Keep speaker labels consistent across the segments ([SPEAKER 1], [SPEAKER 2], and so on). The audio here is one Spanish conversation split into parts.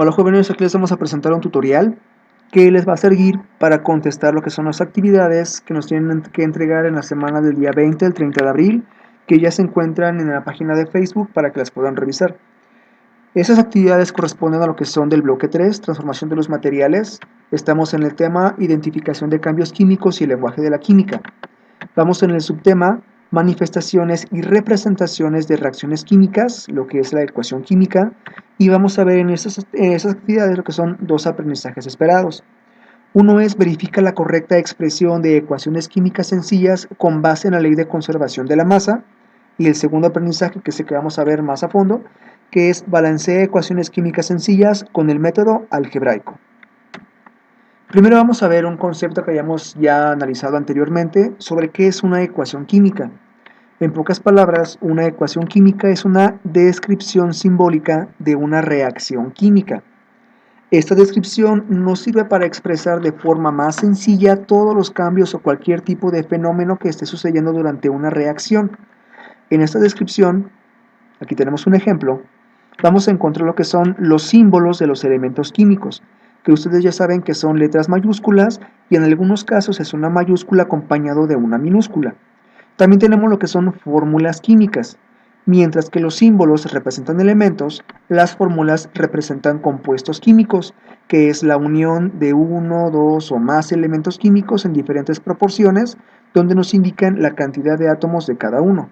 [SPEAKER 1] Hola jóvenes, aquí les vamos a presentar un tutorial que les va a servir para contestar lo que son las actividades que nos tienen que entregar en la semana del día 20 al 30 de abril, que ya se encuentran en la página de Facebook para que las puedan revisar. Esas actividades corresponden a lo que son del bloque 3, transformación de los materiales. Estamos en el tema identificación de cambios químicos y el lenguaje de la química. Vamos en el subtema manifestaciones y representaciones de reacciones químicas, lo que es la ecuación química, y vamos a ver en esas actividades lo que son dos aprendizajes esperados. Uno es verifica la correcta expresión de ecuaciones químicas sencillas con base en la ley de conservación de la masa, y el segundo aprendizaje, que es el que vamos a ver más a fondo, que es balancea ecuaciones químicas sencillas con el método algebraico. Primero vamos a ver un concepto que hayamos ya analizado anteriormente sobre qué es una ecuación química. En pocas palabras, una ecuación química es una descripción simbólica de una reacción química. Esta descripción nos sirve para expresar de forma más sencilla todos los cambios o cualquier tipo de fenómeno que esté sucediendo durante una reacción. En esta descripción, aquí tenemos un ejemplo, vamos a encontrar lo que son los símbolos de los elementos químicos, que ustedes ya saben que son letras mayúsculas y en algunos casos es una mayúscula acompañado de una minúscula. También tenemos lo que son fórmulas químicas. Mientras que los símbolos representan elementos, las fórmulas representan compuestos químicos, que es la unión de uno, dos o más elementos químicos en diferentes proporciones, donde nos indican la cantidad de átomos de cada uno.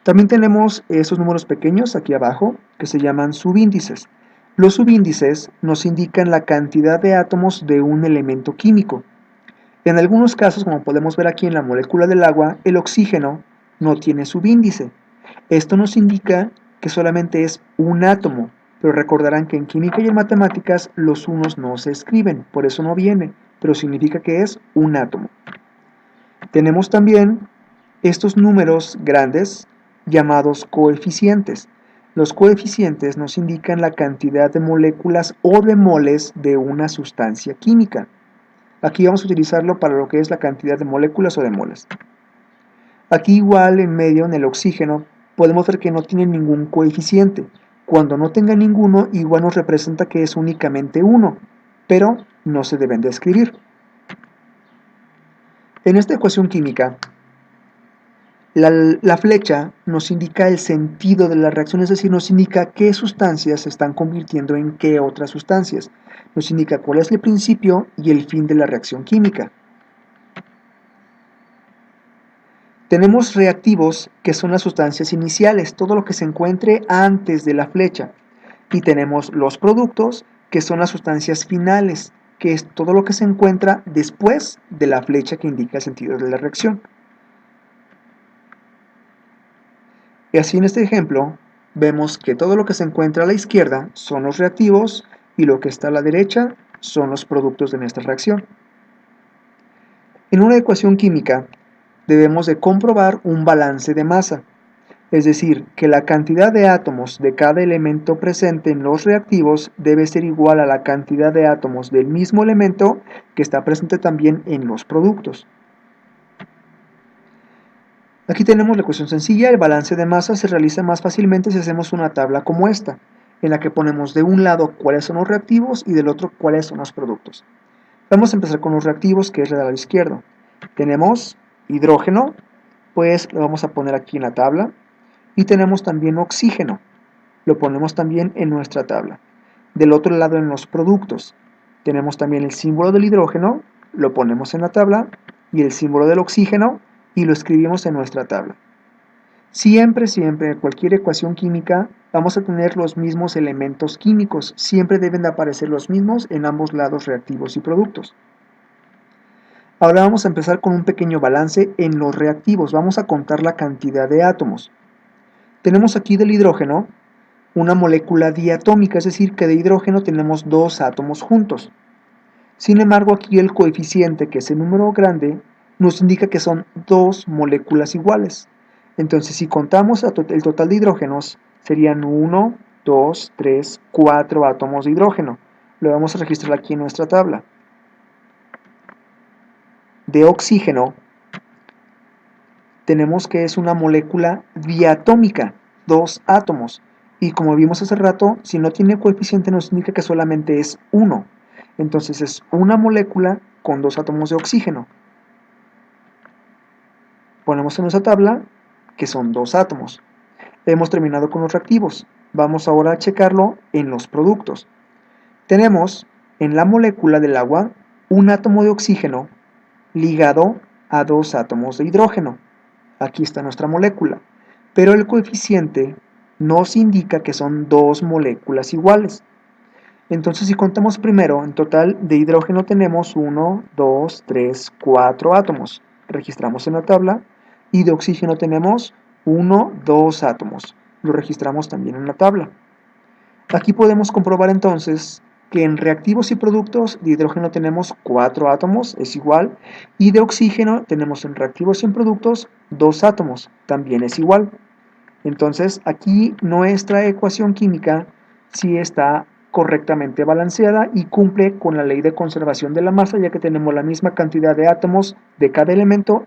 [SPEAKER 1] También tenemos esos números pequeños aquí abajo, que se llaman subíndices. Los subíndices nos indican la cantidad de átomos de un elemento químico. En algunos casos, como podemos ver aquí en la molécula del agua, el oxígeno no tiene subíndice. Esto nos indica que solamente es un átomo, pero recordarán que en química y en matemáticas los unos no se escriben, por eso no viene, pero significa que es un átomo. Tenemos también estos números grandes llamados coeficientes. Los coeficientes nos indican la cantidad de moléculas o de moles de una sustancia química. Aquí vamos a utilizarlo para lo que es la cantidad de moléculas o de moles. Aquí igual en medio, en el oxígeno, podemos ver que no tiene ningún coeficiente. Cuando no tenga ninguno, igual nos representa que es únicamente uno, pero no se deben de escribir. En esta ecuación química, la flecha nos indica el sentido de la reacción, es decir, nos indica qué sustancias se están convirtiendo en qué otras sustancias. Nos indica cuál es el principio y el fin de la reacción química. Tenemos reactivos, que son las sustancias iniciales, todo lo que se encuentre antes de la flecha. Y tenemos los productos, que son las sustancias finales, que es todo lo que se encuentra después de la flecha que indica el sentido de la reacción. Y así en este ejemplo, vemos que todo lo que se encuentra a la izquierda son los reactivos y lo que está a la derecha son los productos de nuestra reacción. En una ecuación química, debemos de comprobar un balance de masa, es decir, que la cantidad de átomos de cada elemento presente en los reactivos debe ser igual a la cantidad de átomos del mismo elemento que está presente también en los productos. Aquí tenemos la ecuación sencilla, el balance de masa se realiza más fácilmente si hacemos una tabla como esta, en la que ponemos de un lado cuáles son los reactivos y del otro cuáles son los productos. Vamos a empezar con los reactivos, que es el lado izquierdo. Tenemos hidrógeno, pues lo vamos a poner aquí en la tabla, y tenemos también oxígeno, lo ponemos también en nuestra tabla. Del otro lado en los productos, tenemos también el símbolo del hidrógeno, lo ponemos en la tabla, y el símbolo del oxígeno, y lo escribimos en nuestra tabla. Siempre, en cualquier ecuación química, vamos a tener los mismos elementos químicos, siempre deben de aparecer los mismos en ambos lados, reactivos y productos. Ahora vamos a empezar con un pequeño balance en los reactivos, vamos a contar la cantidad de átomos. Tenemos aquí del hidrógeno una molécula diatómica, es decir, que de hidrógeno tenemos dos átomos juntos. Sin embargo, aquí el coeficiente, que es el número grande, nos indica que son dos moléculas iguales. Entonces, si contamos el total de hidrógenos, serían 1, 2, 3, 4 átomos de hidrógeno. Lo vamos a registrar aquí en nuestra tabla. De oxígeno, tenemos que es una molécula diatómica, dos átomos. Y como vimos hace rato, si no tiene coeficiente nos indica que solamente es 1. Entonces es una molécula con 2 átomos de oxígeno. Ponemos en nuestra tabla que son 2 átomos. Hemos terminado con los reactivos. Vamos ahora a checarlo en los productos. Tenemos en la molécula del agua un átomo de oxígeno ligado a 2 átomos de hidrógeno. Aquí está nuestra molécula. Pero el coeficiente nos indica que son 2 moléculas iguales. Entonces, si contamos primero, en total de hidrógeno tenemos 1, 2, 3, 4 átomos. Registramos en la tabla. Y de oxígeno tenemos 1, 2 átomos. Lo registramos también en la tabla. Aquí podemos comprobar entonces que en reactivos y productos de hidrógeno tenemos 4 átomos, es igual, y de oxígeno tenemos en reactivos y en productos 2 átomos, también es igual. Entonces aquí nuestra ecuación química sí está correctamente balanceada y cumple con la ley de conservación de la masa, ya que tenemos la misma cantidad de átomos de cada elemento